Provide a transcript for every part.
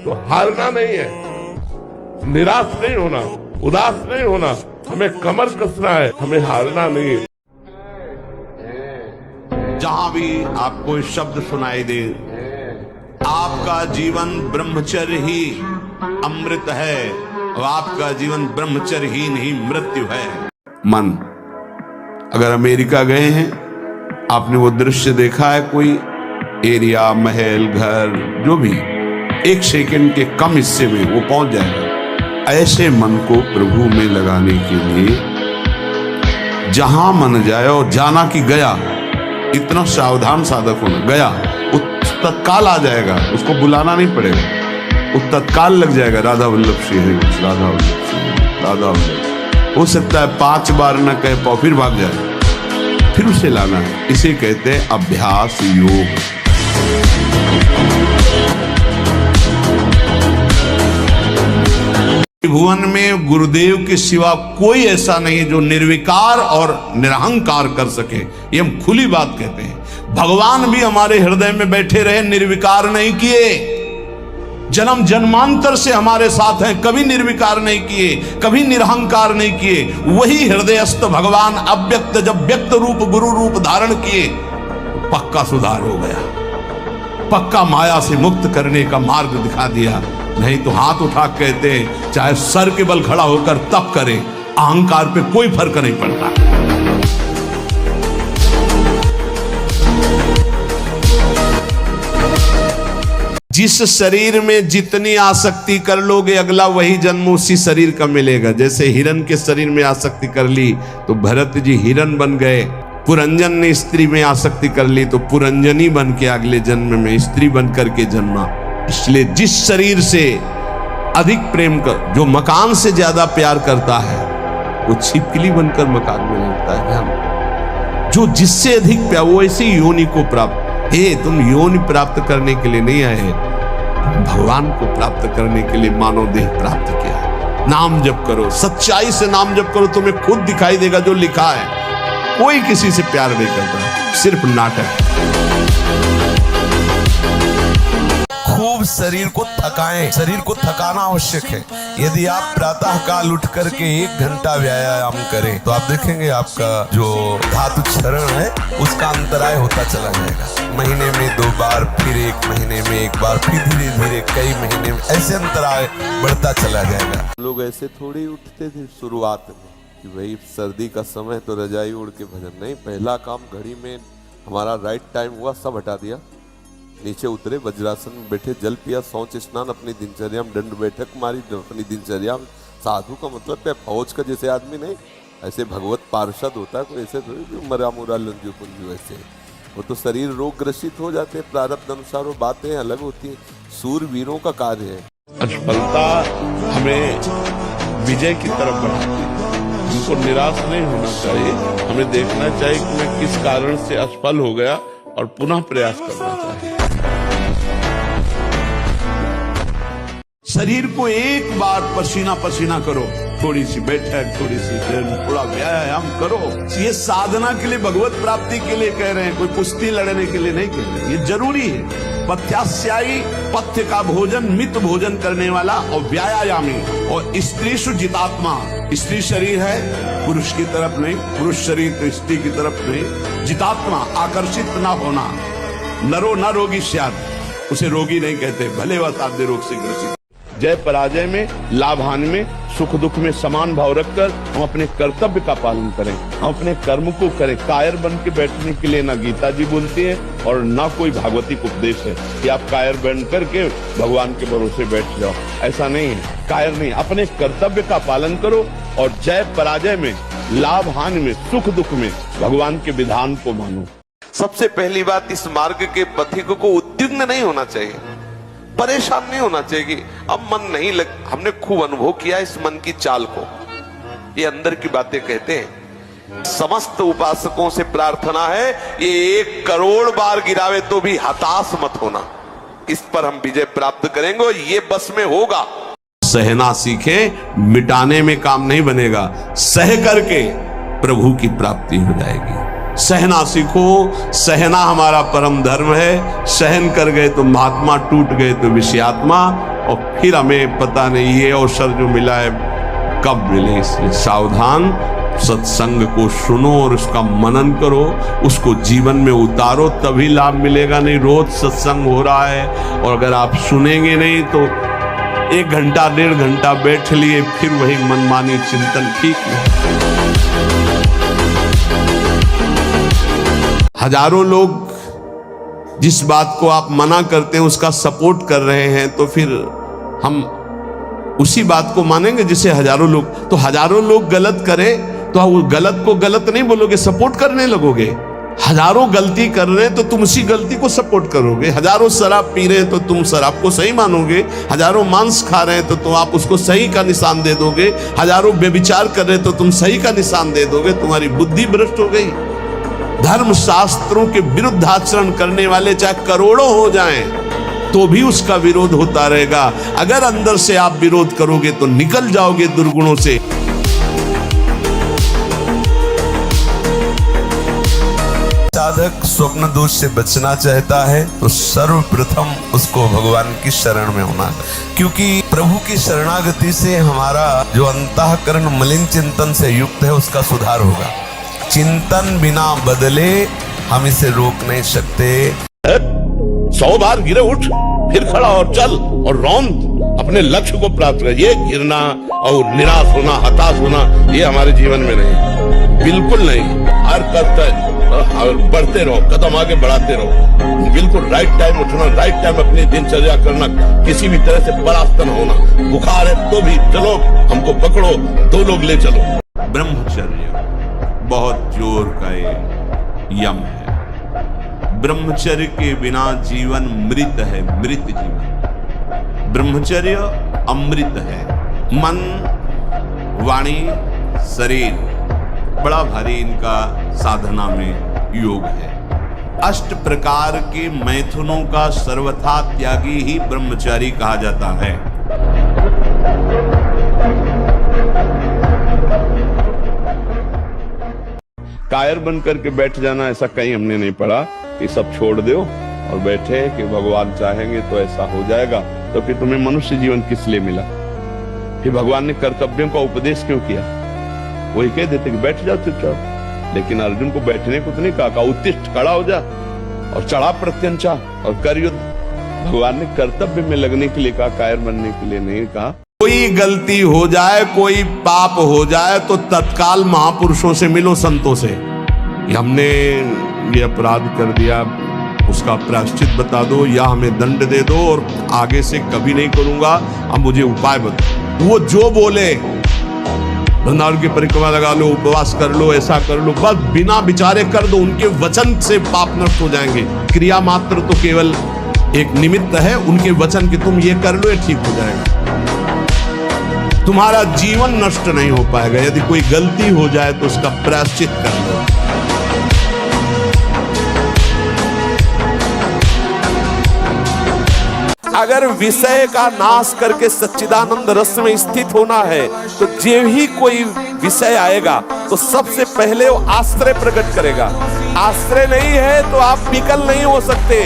तो हारना नहीं है, निराश नहीं होना, उदास नहीं होना, हमें कमर कसना है, हमें हारना नहीं है। जहां भी आपको शब्द सुनाई दे, आपका जीवन ब्रह्मचर्य ही अमृत है और आपका जीवन ब्रह्मचर्य ही नहीं मृत्यु है। मन, अगर अमेरिका गए हैं, आपने वो दृश्य देखा है, कोई एरिया, महल, घर, जो भी एक सेकंड के कम हिस्से में वो पहुंच जाएगा। ऐसे मन को प्रभु में लगाने के लिए जहां मन जाए, और जाना कि गया, इतना सावधान साधक होना, गया वो तत्काल आ जाएगा, उसको बुलाना नहीं पड़ेगा, वो तत्काल लग जाएगा। राधा वल्लभ श्री हरि, राधा वल्लभ श्री, राधा वल्लभ। हो सकता है 5 बार न कह पाओ, फिर भाग जाए, फिर उसे लाना है। इसे कहते हैं अभ्यास योग। भुवन में गुरुदेव के सिवा कोई ऐसा नहीं जो निर्विकार और निरहंकार कर सके। ये हम खुली बात कहते हैं। भगवान भी हमारे हृदय में बैठे रहे, निर्विकार नहीं किए। जन्म जन्मांतर से हमारे साथ हैं, कभी निर्विकार नहीं किए, कभी निरहंकार नहीं किए। वही हृदयस्थ भगवान अव्यक्त जब व्यक्त रूप गुरु रूप धारण किए, पक्का सुधार हो गया, पक्का माया से मुक्त करने का मार्ग दिखा दिया। नहीं तो हाथ उठा कहते चाहे सर के बल खड़ा होकर तप करे, अहंकार पे कोई फर्क नहीं पड़ता। जिस शरीर में जितनी आसक्ति कर लोगे, अगला वही जन्म उसी शरीर का मिलेगा। जैसे हिरण के शरीर में आसक्ति कर ली तो भरत जी हिरण बन गए, पुरंजन ने स्त्री में आसक्ति कर ली तो पुरंजनी बन के अगले जन्म में स्त्री बन करके जन्मा। इसलिए जिस शरीर से अधिक प्रेम कर, जो मकान से ज्यादा प्यार करता है, वो छिपकली बनकर मकान में रहता है। जो जिससे अधिक प्यार, वो ऐसी योनि को प्राप्त। तुम योनि प्राप्त करने के लिए नहीं आए, भगवान को प्राप्त करने के लिए मानव देह प्राप्त किया। नाम जप करो, सच्चाई से नाम जप करो, तुम्हें खुद दिखाई देगा जो लिखा है। कोई किसी से प्यार नहीं करता, सिर्फ नाटक। खूब शरीर को थकाएं, शरीर को थकाना आवश्यक है। यदि आप प्रातः काल उठ करके 1 घंटा व्यायाम करें तो आप देखेंगे आपका जो धातु क्षरण है उसका अंतराय होता चला जाएगा। महीने में 2 बार, फिर 1 महीने में 1 बार, फिर धीरे धीरे कई महीने में, ऐसे अंतराय बढ़ता चला जाएगा। लोग ऐसे थोड़ी उठते थे शुरुआत में कि भाई सर्दी का समय तो रजाई उड़ के भजन। नहीं, पहला काम घड़ी में हमारा राइट टाइम हुआ, सब हटा दिया, नीचे उतरे, वज्रासन में बैठे, जल पिया, शौच स्नान, अपनी दिनचर्या में दंड बैठक मारी, अपनी दिनचर्या में। साधु का मतलब क्या, फौज का जैसे आदमी नहीं, ऐसे भगवत पार्षद होता है कोई, ऐसे थोड़ी मरा मुरा लंजू पुंजू ऐसे। वो तो शरीर रोग ग्रसित हो जाते हैं, प्रारब्ध अनुसार वो बातें अलग होती हैं। सूरवीरों का कार्य है। असफलता हमें विजय की तरफ बढ़ाती है। हमको निराश नहीं होना चाहिए, हमें देखना चाहिए कि मैं किस कारण से असफल हो गया और पुनः प्रयास करना चाहिए। शरीर को एक बार पसीना पसीना करो, थोड़ी सी बैठक, थोड़ी सी थोड़ा व्यायाम करो। ये साधना के लिए, भगवत प्राप्ति के लिए कह रहे हैं, कोई कुश्ती लड़ने के लिए नहीं कह रहे। ये जरूरी है। पथ्यास्यायी, पथ्य का भोजन, मित भोजन करने वाला, और व्यायामी, और स्त्रीषु जितात्मा। स्त्री शरीर है, पुरुष की तरफ नहीं, पुरुष शरीर तो स्त्री की तरफ नहीं। जितात्मा, आकर्षित ना होना। नरो न रोगी स्यात्, उसे रोगी नहीं कहते, भले वह साध्य रोग से ग्रसित। जय पराजय में, लाभ हानि में, सुख दुख में समान भाव रखकर हम अपने कर्तव्य का पालन करें, हम अपने कर्म को करें। कायर बन के बैठने के लिए ना गीता जी बोलती है और ना कोई भागवतिक उपदेश है कि आप कायर बन करके भगवान के भरोसे बैठ जाओ। ऐसा नहीं है, कायर नहीं, अपने कर्तव्य का पालन करो और जय पराजय में, लाभ हानि में, सुख दुख में भगवान के विधान को मानो। सबसे पहली बात, इस मार्ग के पथिक को उद्विग्न नहीं होना चाहिए, परेशान नहीं होना चाहिए कि अब मन नहीं लग। हमने खूब अनुभव किया इस मन की चाल को। ये अंदर की बातें कहते हैं। समस्त उपासकों से प्रार्थना है, ये 1 करोड़ बार गिरावे तो भी हताश मत होना। इस पर हम विजय प्राप्त करेंगे और ये बस में होगा। सहना सीखे, मिटाने में काम नहीं बनेगा, सह करके प्रभु की प्राप्ति हो जाएगी। सहना सीखो, सहना हमारा परम धर्म है। सहन कर गए तो महात्मा, टूट गए तो विषयात्मा। और फिर हमें पता नहीं ये अवसर जो मिला है कब मिले। इसलिए सावधान, सत्संग को सुनो और उसका मनन करो, उसको जीवन में उतारो, तभी लाभ मिलेगा। नहीं रोज सत्संग हो रहा है और अगर आप सुनेंगे नहीं तो 1 घंटा 1.5 घंटा बैठ लिए फिर वही मनमानी चिंतन, ठीक नहीं। हजारों लोग जिस बात को आप मना करते हैं उसका सपोर्ट कर रहे हैं, तो फिर हम उसी बात को मानेंगे जिसे हजारों लोग। तो हजारों लोग गलत करें तो वो गलत को गलत नहीं बोलोगे, सपोर्ट करने लगोगे। हजारों गलती कर रहे हैं तो तुम उसी गलती को सपोर्ट करोगे। हजारों शराब पी रहे हैं तो तुम शराब को सही मानोगे। हजारों मांस खा रहे हैं तो आप उसको सही का निशान दे दोगे। हजारों व्यभिचार कर रहे हैं तो तुम सही का निशान दे दोगे। तुम्हारी बुद्धि भ्रष्ट हो गई। धर्म शास्त्रों के विरुद्ध आचरण करने वाले चाहे करोड़ों हो जाएं तो भी उसका विरोध होता रहेगा। अगर अंदर से आप विरोध करोगे तो निकल जाओगे दुर्गुणों से। साधक स्वप्न दोष से बचना चाहता है तो सर्वप्रथम उसको भगवान की शरण में होना, क्योंकि प्रभु की शरणागति से हमारा जो अंतःकरण मलिन चिंतन से युक्त है उसका सुधार होगा। चिंतन बिना बदले हम इसे रोक नहीं सकते। 100 बार गिरे उठ, फिर खड़ा और चल और रौंद अपने लक्ष्य को प्राप्त कर। ये गिरना और निराश होना, हताश होना, ये हमारे जीवन में नहीं, बिल्कुल नहीं। हर कदम बढ़ते रहो, कदम आगे बढ़ाते रहो। बिल्कुल राइट टाइम उठना, राइट टाइम अपनी दिनचर्या करना, किसी भी तरह से परास्त न होना। बुखार है तो भी चलो, हमको पकड़ो, 2 लोग ले चलो। ब्रह्मचर्य बहुत जोर का यम है। ब्रह्मचर्य के बिना जीवन मृत है, मृत जीवन। ब्रह्मचर्य अमृत है। मन, वाणी, शरीर बड़ा भारी इनका साधना में योग है। 8 प्रकार के मैथुनों का सर्वथा त्यागी ही ब्रह्मचारी कहा जाता है। कायर बन करके बैठ जाना ऐसा कहीं हमने नहीं पढ़ा कि सब छोड़ दो और बैठे कि भगवान चाहेंगे तो ऐसा हो जाएगा। तो फिर तुम्हें मनुष्य जीवन किस लिए मिला? फिर भगवान ने कर्तव्यों का उपदेश क्यों किया? वही कह देते कि बैठ जाओ चुपचाप, लेकिन अर्जुन को बैठने को तो नहीं कहा, उत्तिष्ठ, खड़ा हो जा और चढ़ा प्रत्यंचा और कर युद्ध। भगवान ने कर्तव्य में लगने के लिए कहा, कायर बनने के लिए नहीं कहा। कोई गलती हो जाए, कोई पाप हो जाए तो तत्काल महापुरुषों से मिलो, संतों से। हमने ये अपराध कर दिया, उसका प्रायश्चित बता दो या हमें दंड दे दो और आगे से कभी नहीं करूंगा, अब मुझे उपाय बताओ। वो जो बोले, वृंदावन की परिक्रमा लगा लो, उपवास कर लो, ऐसा कर लो, बस बिना विचारे कर दो। उनके वचन से पाप नष्ट हो जाएंगे। क्रिया मात्र तो केवल एक निमित्त है, उनके वचन की तुम ये कर लो, ये ठीक हो जाएगा। तुम्हारा जीवन नष्ट नहीं हो पाएगा। यदि कोई गलती हो जाए तो उसका प्रायश्चित कर लो। अगर विषय का नाश करके सच्चिदानंद रस में स्थित होना है तो जो ही कोई विषय आएगा तो सबसे पहले वो आश्रय प्रकट करेगा। आश्रय नहीं है तो आप विकल नहीं हो सकते।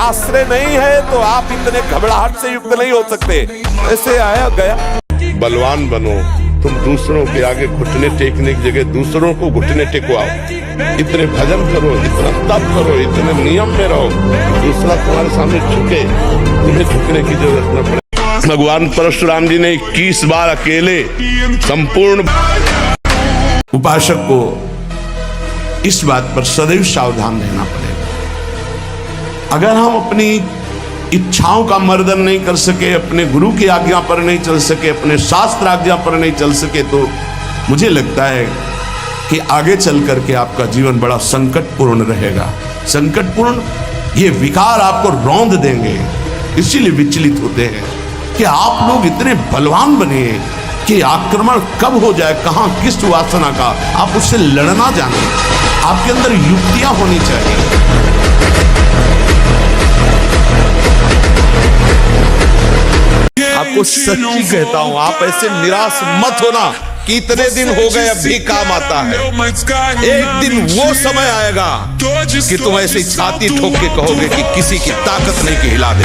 आश्रय नहीं है तो आप इतने घबराहट से युक्त नहीं हो सकते। ऐसे आया गया। बलवान बनो। तुम दूसरों के आगे घुटने टेकने की जगह दूसरों को घुटने टेकवाओ। इतने भजन करो, इतना तप करो, इतने नियम में रहो, दूसरा तुम्हारे सामने झुके, तुम्हें झुकने की जरूरत न पड़े। भगवान परशुराम जी ने 21 बार अकेले संपूर्ण उपासक को इस बात पर सदैव सावधान रहना पड़ेगा। अगर हम अपनी इच्छाओं का मर्दन नहीं कर सके, अपने गुरु की आज्ञा पर नहीं चल सके, अपने शास्त्र आज्ञा पर नहीं चल सके, तो मुझे लगता है कि आगे चल करके आपका जीवन बड़ा संकटपूर्ण रहेगा। संकटपूर्ण, ये विकार आपको रौंद देंगे। इसीलिए विचलित होते हैं कि आप लोग इतने बलवान बने कि आक्रमण कब हो जाए, कहां किस वासना का, आप उससे लड़ना जाने। आपके अंदर युक्तियां होनी चाहिए। आपको सच्ची कहता हूं, आप ऐसे निराश मत होना कि इतने दिन हो गए, अब भी काम आता है। एक दिन वो समय आएगा कि तुम ऐसे छाती ठोक के कहोगे कि किसी की ताकत नहीं कि हिला दे।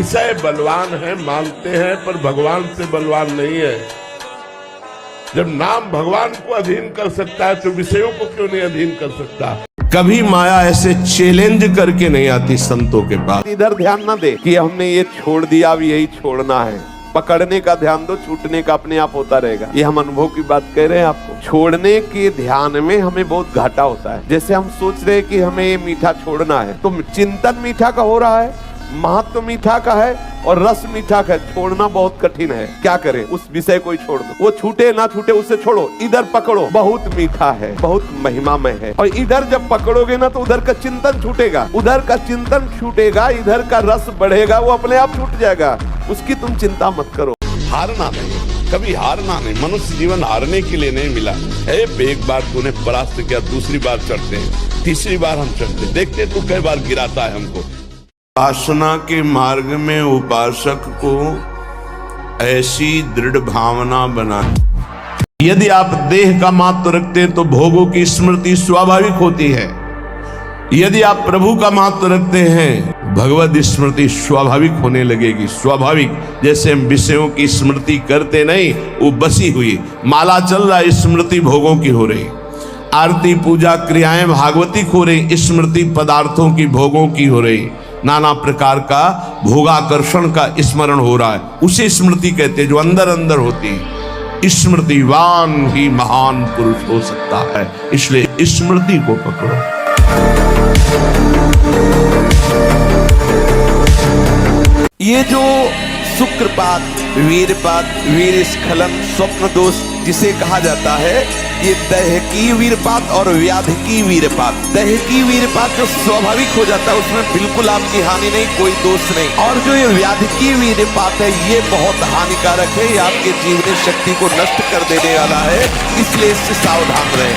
विषय बलवान है मानते हैं, पर भगवान से बलवान नहीं है। जब नाम भगवान को अधीन कर सकता है तो विषयों को क्यों नहीं अधीन कर सकता। कभी माया ऐसे चैलेंज करके नहीं आती संतों के पास। इधर ध्यान ना दे कि हमने ये छोड़ दिया, अब यही छोड़ना है। पकड़ने का ध्यान दो, छूटने का अपने आप होता रहेगा। ये हम अनुभव की बात कह रहे हैं आपको। छोड़ने के ध्यान में हमें बहुत घाटा होता है। जैसे हम सोच रहे हैं कि हमें ये मीठा छोड़ना है, तो चिंतन मीठा का हो रहा है, महत्व मीठा का है और रस मीठा का है। छोड़ना बहुत कठिन है। क्या करें, उस विषय को ही छोड़ दो। वो छूटे ना छूटे उसे छोड़ो, इधर पकड़ो, बहुत मीठा है, बहुत महिमामय है। और इधर जब पकड़ोगे ना तो उधर का चिंतन छूटेगा, उधर का चिंतन छूटेगा, इधर का रस बढ़ेगा, वो अपने आप छूट जाएगा। उसकी तुम चिंता मत करो। हारना नहीं, कभी हारना नहीं। मनुष्य जीवन हारने के लिए नहीं मिला है। एक बार तूने परास्त किया, दूसरी बार चढ़ते हैं, तीसरी बार हम चढ़ते हैं, देखते तू कई बार गिराता है हमको। उपासना के मार्ग में उपासक को ऐसी दृढ़ भावना बना। यदि आप देह का महत्व रखते हैं तो भोगों की स्मृति स्वाभाविक होती है। यदि आप प्रभु का महत्व रखते हैं, भगवत स्मृति स्वाभाविक होने लगेगी। स्वाभाविक, जैसे हम विषयों की स्मृति करते नहीं, वो बसी हुई माला चल रहा, स्मृति भोगों की हो रही। आरती पूजा क्रियाएं भागवतिक हो रही, स्मृति पदार्थों की भोगों की हो रही। नाना प्रकार का भोगाकर्षण का स्मरण हो रहा है, उसे स्मृति कहते हैं, जो अंदर अंदर होती है। स्मृतिवान ही महान पुरुष हो सकता है। इसलिए स्मृति को पकड़ो। ये जो शुक्रपात, वीरपात, वीर स्खलन, स्वप्न दोष जिसे कहा जाता है, ये दैहिकी वीरपात और व्याधिकी वीरपात। दैहिकी वीरपात जो स्वाभाविक हो जाता है, उसमें बिल्कुल आपकी हानि नहीं, कोई दोष नहीं। और जो ये व्याधिकी वीरपात है, ये बहुत हानिकारक है, ये आपके जीवनी शक्ति को नष्ट कर देने वाला है। इसलिए इससे सावधान रहें।